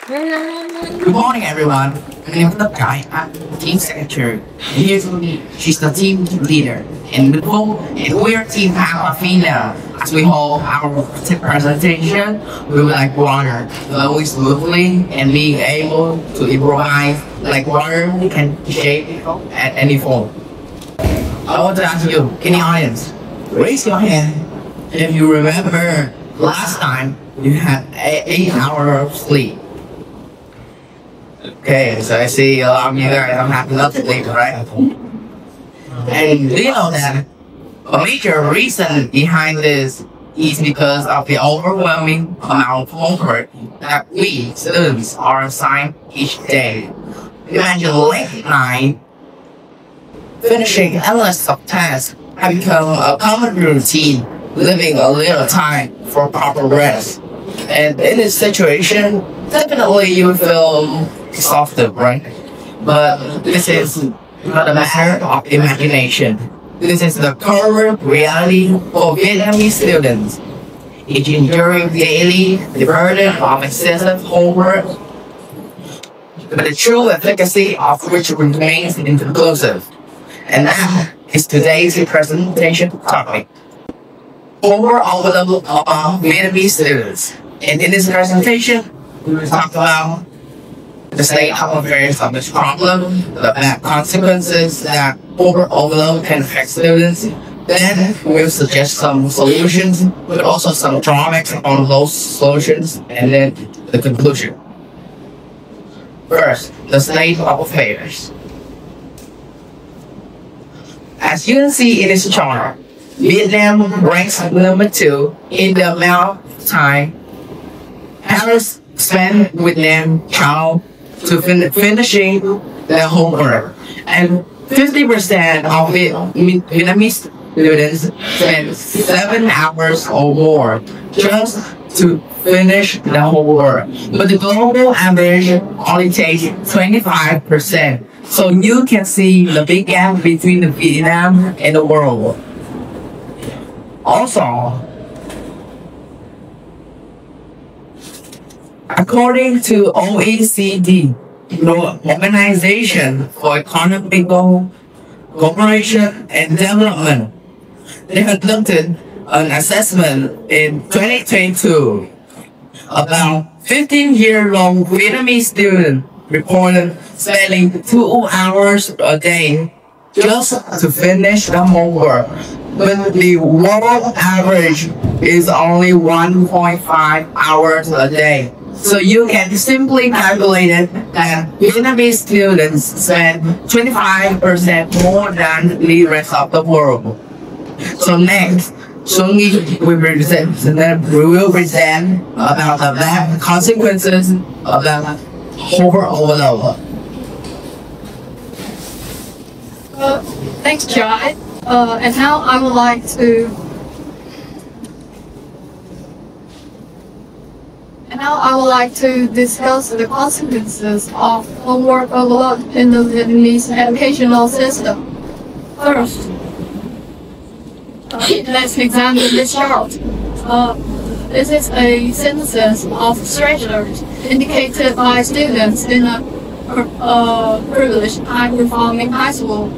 Good morning, everyone. My name is Tất Trải. I'm team secretary. And here's me. She's the team leader. And Phúc, and we're team AQUAFINA. As we hold our presentation, we would like water flowing smoothly and being able to improvise like water can shape at any form. I want to ask you, in the audience, raise your hand if you remember last time you had 8 hours of sleep. Okay, so I see a lot of you guys don't have enough sleep, right? And do you know that a major reason behind this is because of the overwhelming amount of homework that we students are assigned each day. Imagine late night, finishing endless of tasks have become a common routine, leaving a little time for proper rest. And in this situation, definitely you feel exhausted, right? But this is not a matter of imagination. This is the current reality for Vietnamese students. It's enduring daily the burden of excessive homework, but the true efficacy of which remains inconclusive. And that is today's presentation topic. Homework overload of Vietnamese students. And in this presentation, we will talk about the state of affairs of this problem, the bad consequences that overload can affect students. Then we'll suggest some solutions, but also some drawbacks on those solutions, and then the conclusion. First, the state of affairs. As you can see in this chart, Vietnam ranks number 2 in the amount of time parents spend with their child to finishing their homework, and 50% of Vietnamese students spend 7 hours or more just to finish the homework. But the global average only takes 25%. So you can see the big gap between the Vietnam and the world. Also, according to OECD, the Organization for Economic Cooperation and Development, they conducted an assessment in 2022. About 15-year-old Vietnamese students reported spending 2 hours a day just to finish the homework, but the world average is only 1.5 hours a day. So you can simply calculate it that Vietnamese students spend 25% more than the rest of the world. So next, Xuân will present about the bad consequences of the homework overload. Thanks, Jai. And now I would like to discuss the consequences of homework overload in the Vietnamese educational system. First, let's examine this chart. This is a synthesis of stressors indicated by students in a privileged high-performing high school.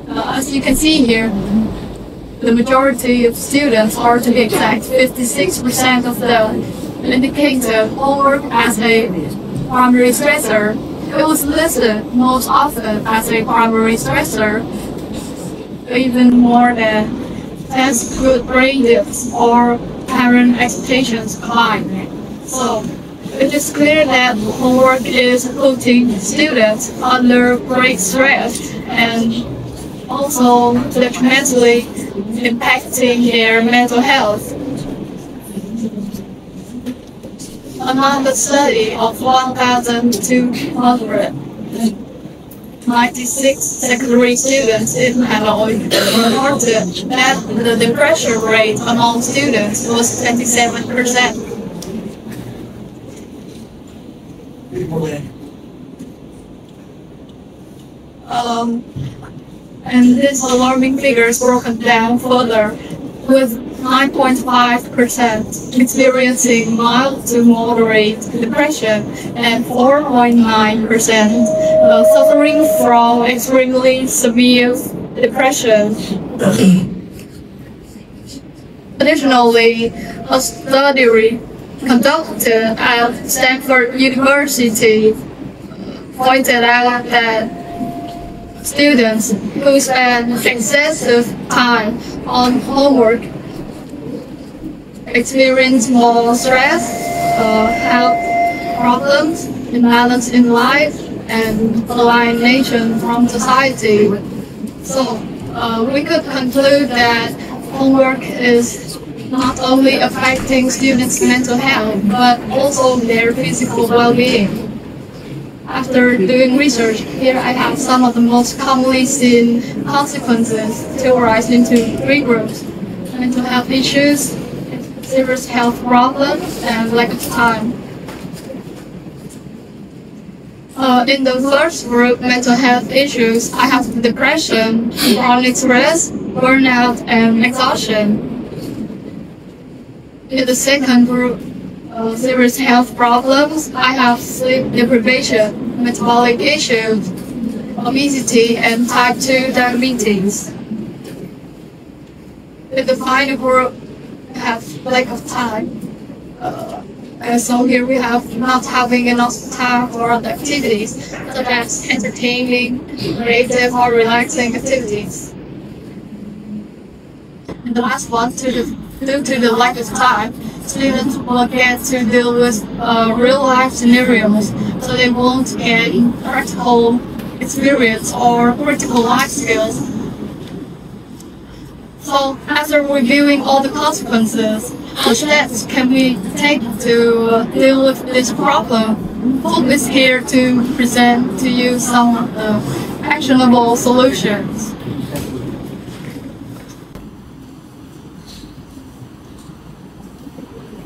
As you can see here, the majority of students, or to be exact, 56% of them, indicated homework as a primary stressor. It was listed most often as a primary stressor, even more than test grades or parent expectations combined. So it is clear that homework is putting students under great stress and also detrimentally impacting their mental health. Among a study of 1,296 secondary students in Hanoi reported that the depression rate among students was 27%. And these alarming figures broken down further with 9.5% experiencing mild to moderate depression and 4.9% suffering from extremely severe depression. Additionally, a study conducted at Stanford University pointed out that students who spend excessive time on homework experience more stress, health problems, imbalance in life, and alienation from society. So we could conclude that homework is not only affecting students' mental health, but also their physical well-being. After doing research, here I have some of the most commonly seen consequences theorized into 3 groups: mental health issues, serious health problems, and lack of time. In the first group, mental health issues, I have depression, chronic stress, burnout, and exhaustion. In the second group, serious health problems, I have sleep deprivation, metabolic issues, obesity, and type 2 diabetes. In the final group, I have lack of time. And so here we have not having enough time for other activities, such as entertaining, creative, or relaxing activities. And the last one, due to the lack of time, students will get to deal with real-life scenarios, so they won't get practical experience or critical life skills. So, after reviewing all the consequences, what steps can we take to deal with this problem? Phúc is here to present to you some of the actionable solutions.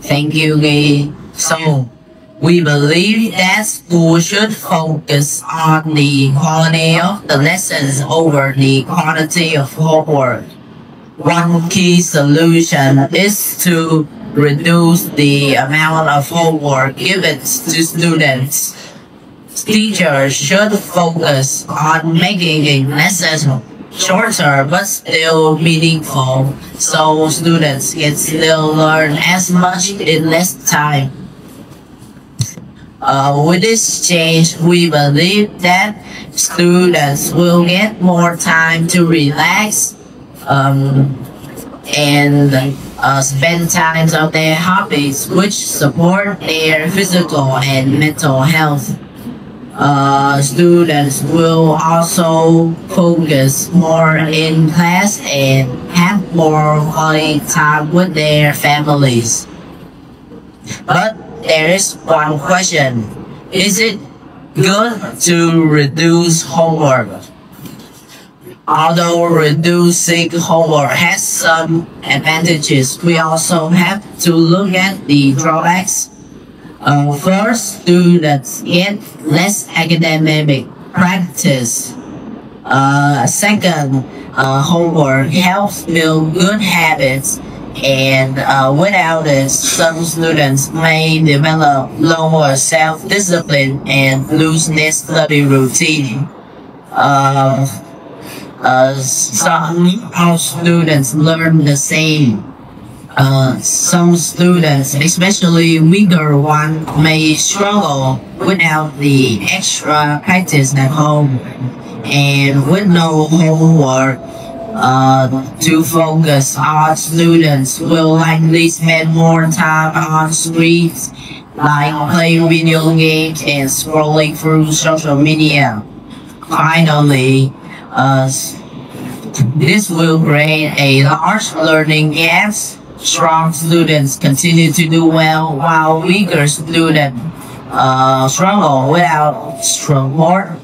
Thank you, Nghi. So, we believe that school should focus on the quality of the lessons over the quantity of homework. One key solution is to reduce the amount of homework given to students. Teachers should focus on making a lesson shorter but still meaningful, so students can still learn as much in less time. With this change, we believe that students will get more time to relax and spend time on their hobbies, which support their physical and mental health. Students will also focus more in class and have more quality time with their families. But there is one question: is it good to reduce homework? Although reducing homework has some advantages, we also have to look at the drawbacks. First, students get less academic practice. Second, homework helps build good habits, and without it, some students may develop lower self-discipline and lose their study routine. Some students learn the same. Some students, especially weaker ones, may struggle without the extra practice at home, and with no homework to focus on, students will likely spend more time on screens, like playing video games and scrolling through social media. Finally, this will create a large learning gap. Strong students continue to do well, while weaker students struggle without support.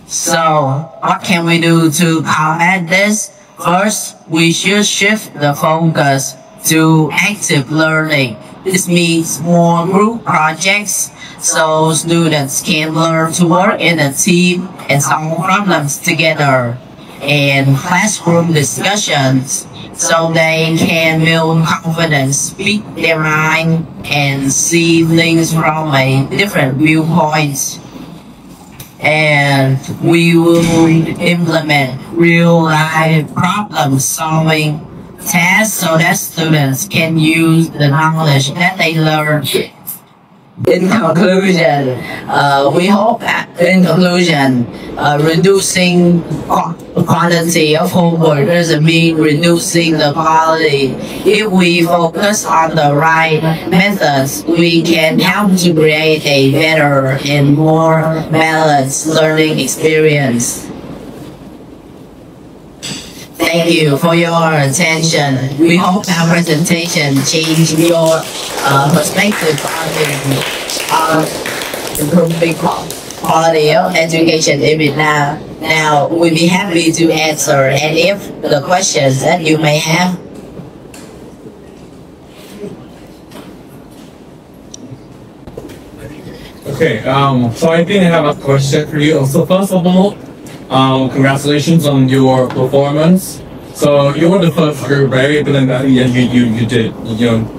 So, what can we do to combat this? First, we should shift the focus to active learning. This means more group projects, so students can learn to work in a team and solve problems together. and classroom discussions so they can build confidence, speak their mind, and see things from a different viewpoints. And we will implement real-life problem-solving tasks so that students can use the knowledge that they learn. In conclusion, we hope reducing quantity of homework doesn't mean reducing the quality. If we focus on the right methods, we can help to create a better and more balanced learning experience. Thank you for your attention. We hope our presentation changed your perspective on improving quality of education in Vietnam. Now, we'll be happy to answer any of the questions that you may have. Okay, so I think I have a question for you. So first of all, congratulations on your performance. So you were the first group, right? But then you did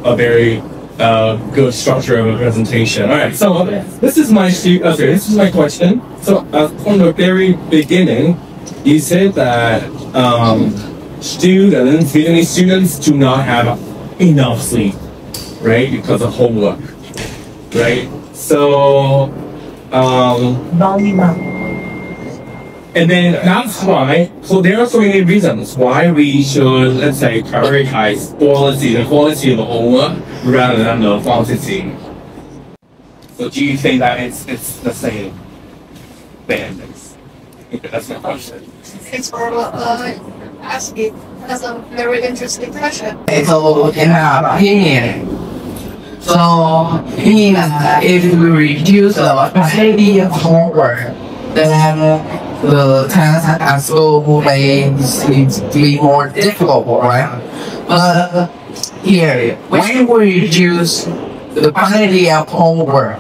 a very good structure of a presentation. All right. So this is my question. So from the very beginning, you said that Vietnamese students do not have enough sleep, right? Because of homework, right? So and then that's why, so there are so many reasons why we should, let's say, prioritize the quality of the homework rather than the quantity. So do you think that it's the same thing? That's my question. Thanks for asking. That's a very interesting question. So, in our opinion, if we reduce the quantity of homework, then the tasks at school may seem to be more difficult, right? But here, when we reduce the quantity of homework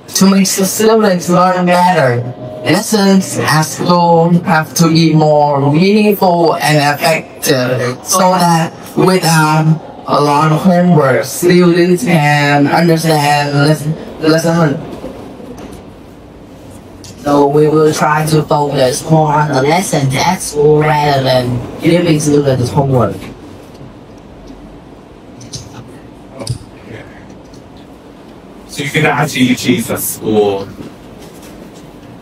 to make the students learn better, lessons at school have to be more meaningful and effective, so that without a lot of homework, students can understand the lesson. So we will try to focus more on the lessons at school rather than giving students homework. So you think that actually achieve at school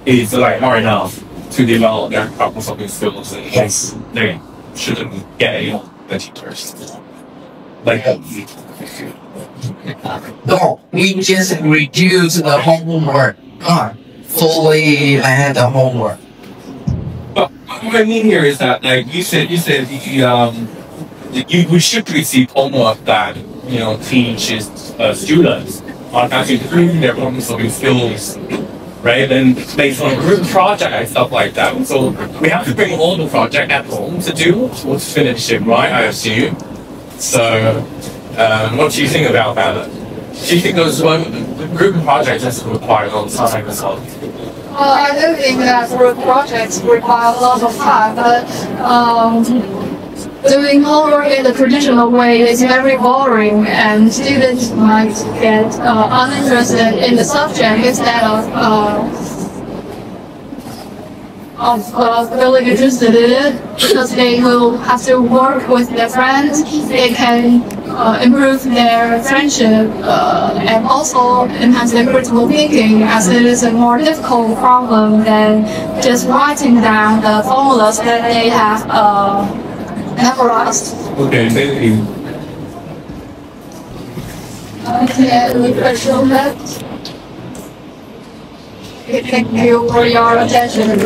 is like hard enough to develop their problem solving skills, and Yes. they shouldn't get any the teachers. Like No, we just reduce the homework, not fully add the homework. But what I mean here is that, like you said, we should receive homework that teaches students on how to improve their problem solving skills, right? And based on group project and stuff like that. So we have to bring all the project at home to do to finish it, right? I assume. So what do you think about that? Do you think those group projects just require a lot of time as well? I do think that group projects require a lot of time, but doing homework in the traditional way is very boring, and students might get uninterested in the subject instead of really interested in it, because they will have to work with their friends. They can improve their friendship and also enhance their critical thinking, as it is a more difficult problem than just writing down the formulas that they have memorized. Okay, thank you. Any question left? Thank you for your attention.